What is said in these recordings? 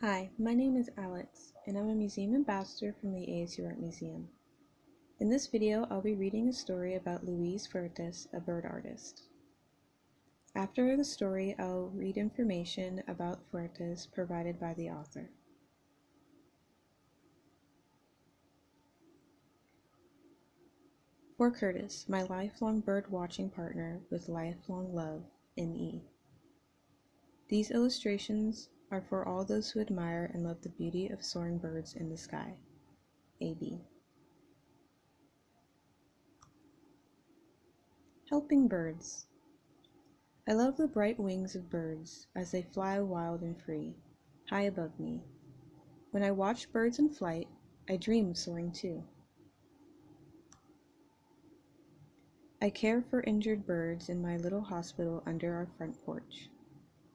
Hi, my name is Alex, and I'm a museum ambassador from the ASU Art Museum. In this video, I'll be reading a story about Luis Fuertes, a bird artist. After the story, I'll read information about Fuertes provided by the author. For Curtis, my lifelong bird-watching partner with lifelong love, M.E. These illustrations are for all those who admire and love the beauty of soaring birds in the sky. A.B. Helping birds. I love the bright wings of birds as they fly wild and free, high above me. When I watch birds in flight, I dream of soaring too. I care for injured birds in my little hospital under our front porch.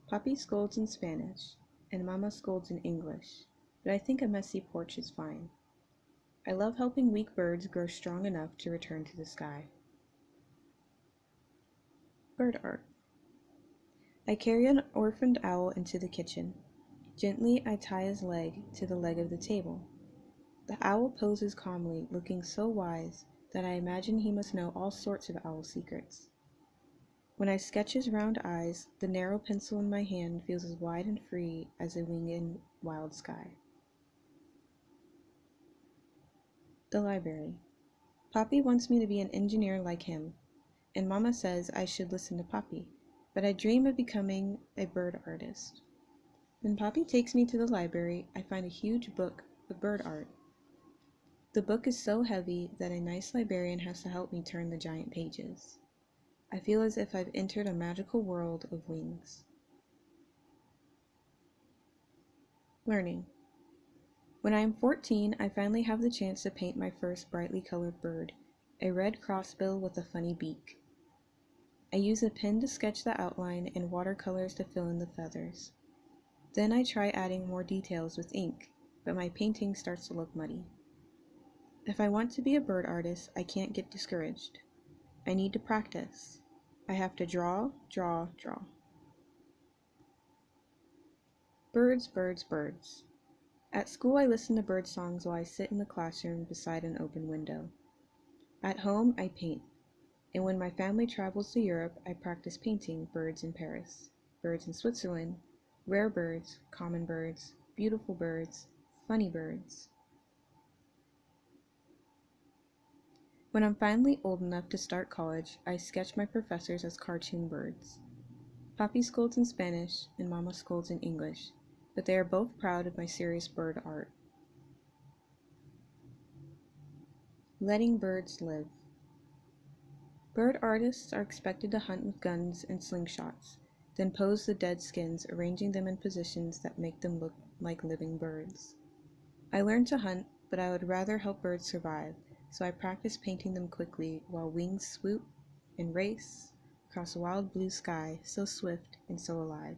Papi scolds in Spanish, and Mama scolds in English, but I think a messy porch is fine. I love helping weak birds grow strong enough to return to the sky. Bird art. I carry an orphaned owl into the kitchen. Gently I tie his leg to the leg of the table. The owl poses calmly, looking so wise that I imagine he must know all sorts of owl secrets. When I sketch his round eyes, the narrow pencil in my hand feels as wide and free as a winged wild sky. The library. Papi wants me to be an engineer like him, and Mama says I should listen to Papi, but I dream of becoming a bird artist. When Papi takes me to the library, I find a huge book of bird art. The book is so heavy that a nice librarian has to help me turn the giant pages. I feel as if I've entered a magical world of wings. Learning. When I am 14, I finally have the chance to paint my first brightly colored bird, a red crossbill with a funny beak. I use a pen to sketch the outline and watercolors to fill in the feathers. Then I try adding more details with ink, but my painting starts to look muddy. If I want to be a bird artist, I can't get discouraged. I need to practice. I have to draw, draw, draw. Birds, birds, birds. At school, I listen to bird songs while I sit in the classroom beside an open window. At home, I paint. And when my family travels to Europe, I practice painting birds in Paris, birds in Switzerland, rare birds, common birds, beautiful birds, funny birds. When I'm finally old enough to start college, I sketch my professors as cartoon birds. Papi scolds in Spanish and Mama scolds in English, but they are both proud of my serious bird art. Letting birds live. Bird artists are expected to hunt with guns and slingshots, then pose the dead skins, arranging them in positions that make them look like living birds. I learned to hunt, but I would rather help birds survive, so I practice painting them quickly while wings swoop and race across a wild blue sky, so swift and so alive.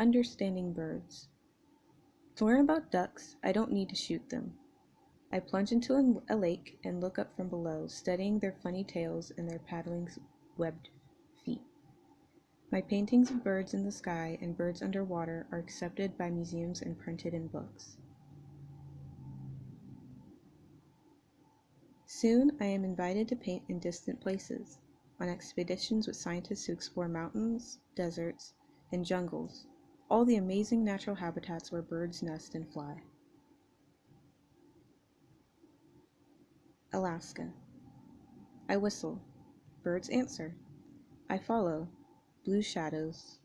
Understanding birds. To learn about ducks, I don't need to shoot them. I plunge into a lake and look up from below, studying their funny tails and their paddling webbed feet. My paintings of birds in the sky and birds underwater are accepted by museums and printed in books. Soon I am invited to paint in distant places, on expeditions with scientists who explore mountains, deserts, and jungles, all the amazing natural habitats where birds nest and fly. Alaska. I whistle. Birds answer. I follow. Blue shadows,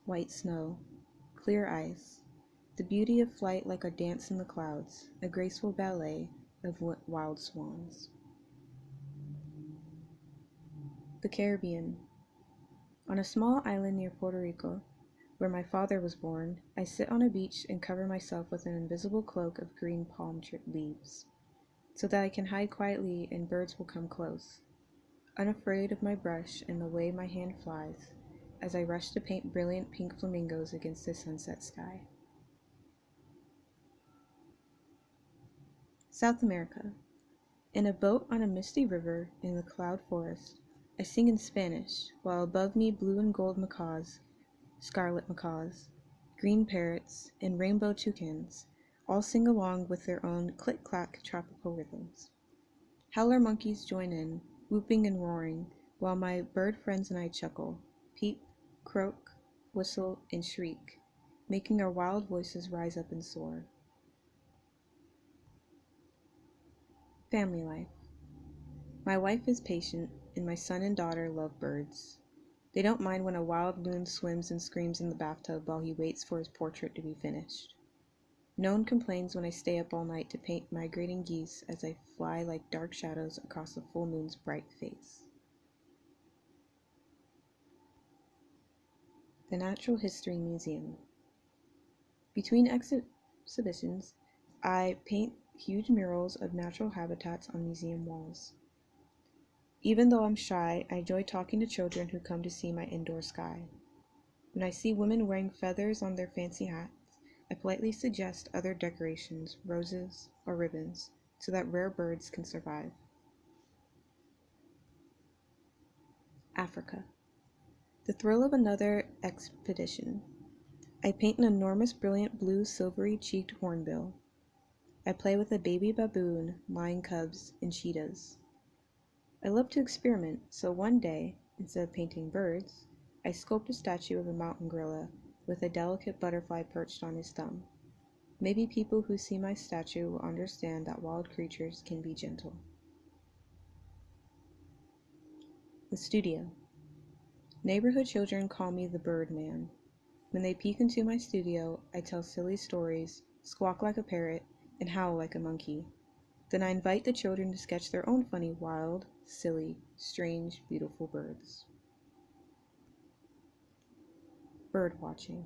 white snow, clear ice, the beauty of flight like a dance in the clouds, a graceful ballet of wild swans. The Caribbean. On a small island near Puerto Rico, where my father was born, I sit on a beach and cover myself with an invisible cloak of green palm leaves, so that I can hide quietly and birds will come close, unafraid of my brush and the way my hand flies, as I rush to paint brilliant pink flamingos against the sunset sky. South America. In a boat on a misty river in the cloud forest, I sing in Spanish, while above me blue and gold macaws scarlet macaws, green parrots, and rainbow toucans all sing along with their own click-clack tropical rhythms. Howler monkeys join in, whooping and roaring, while my bird friends and I chuckle, peep, croak, whistle, and shriek, making our wild voices rise up and soar. Family life. My wife is patient, and my son and daughter love birds. They don't mind when a wild loon swims and screams in the bathtub while he waits for his portrait to be finished. No one complains when I stay up all night to paint migrating geese as I fly like dark shadows across the full moon's bright face. The Natural History Museum. Between exhibitions, I paint huge murals of natural habitats on museum walls. Even though I'm shy, I enjoy talking to children who come to see my indoor sky. When I see women wearing feathers on their fancy hats, I politely suggest other decorations, roses, or ribbons, so that rare birds can survive. Africa. The thrill of another expedition. I paint an enormous brilliant blue silvery-cheeked hornbill. I play with a baby baboon, lion cubs, and cheetahs. I love to experiment, so one day, instead of painting birds, I sculpt a statue of a mountain gorilla with a delicate butterfly perched on his thumb. Maybe people who see my statue will understand that wild creatures can be gentle. The studio. Neighborhood children call me the Bird Man. When they peek into my studio, I tell silly stories, squawk like a parrot, and howl like a monkey. Then I invite the children to sketch their own funny, wild, silly, strange, beautiful birds. Bird watching.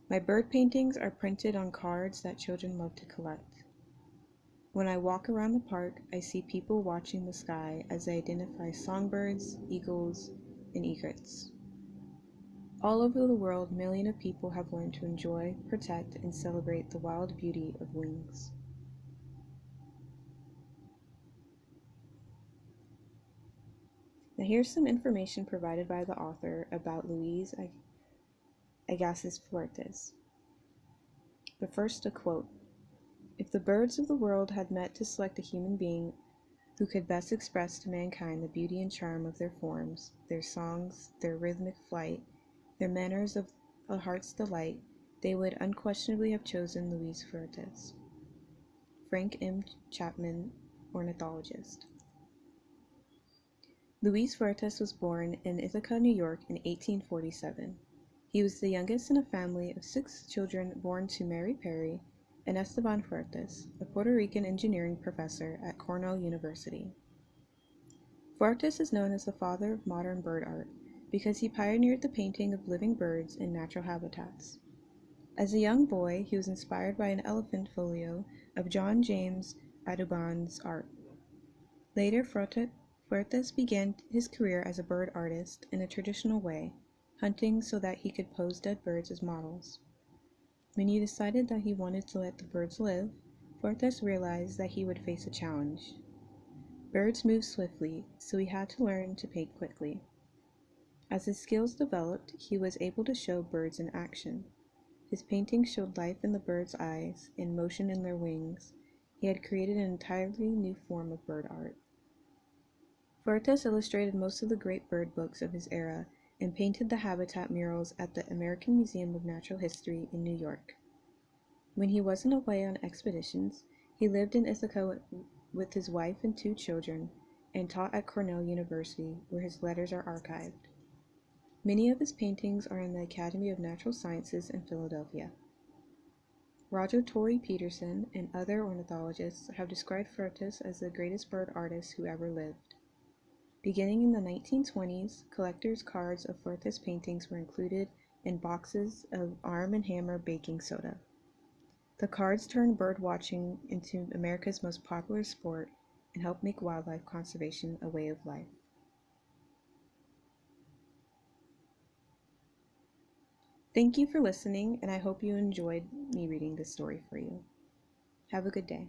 My bird paintings are printed on cards that children love to collect. When I walk around the park, I see people watching the sky as they identify songbirds, eagles, and egrets. All over the world, millions of people have learned to enjoy, protect, and celebrate the wild beauty of wings. Now here's some information provided by the author about Luis Agassiz Fuertes. But first, a quote. If the birds of the world had met to select a human being who could best express to mankind the beauty and charm of their forms, their songs, their rhythmic flight, their manners of a heart's delight, they would unquestionably have chosen Luis Fuertes. Frank M. Chapman, ornithologist. Luis Fuertes was born in Ithaca, New York in 1847. He was the youngest in a family of 6 children born to Mary Perry and Esteban Fuertes, a Puerto Rican engineering professor at Cornell University. Fuertes is known as the father of modern bird art because he pioneered the painting of living birds in natural habitats. As a young boy, he was inspired by an elephant folio of John James Audubon's art. Later, Fuertes began his career as a bird artist in a traditional way, hunting so that he could pose dead birds as models. When he decided that he wanted to let the birds live, Fuertes realized that he would face a challenge. Birds move swiftly, so he had to learn to paint quickly. As his skills developed, he was able to show birds in action. His paintings showed life in the birds' eyes and motion in their wings. He had created an entirely new form of bird art. Fuertes illustrated most of the great bird books of his era and painted the habitat murals at the American Museum of Natural History in New York. When he wasn't away on expeditions, he lived in Ithaca with his wife and 2 children and taught at Cornell University, where his letters are archived. Many of his paintings are in the Academy of Natural Sciences in Philadelphia. Roger Torrey Peterson and other ornithologists have described Fuertes as the greatest bird artist who ever lived. Beginning in the 1920s, collectors' cards of Fuertes paintings were included in boxes of Arm & Hammer baking soda. The cards turned bird watching into America's most popular sport and helped make wildlife conservation a way of life. Thank you for listening, and I hope you enjoyed me reading this story for you. Have a good day.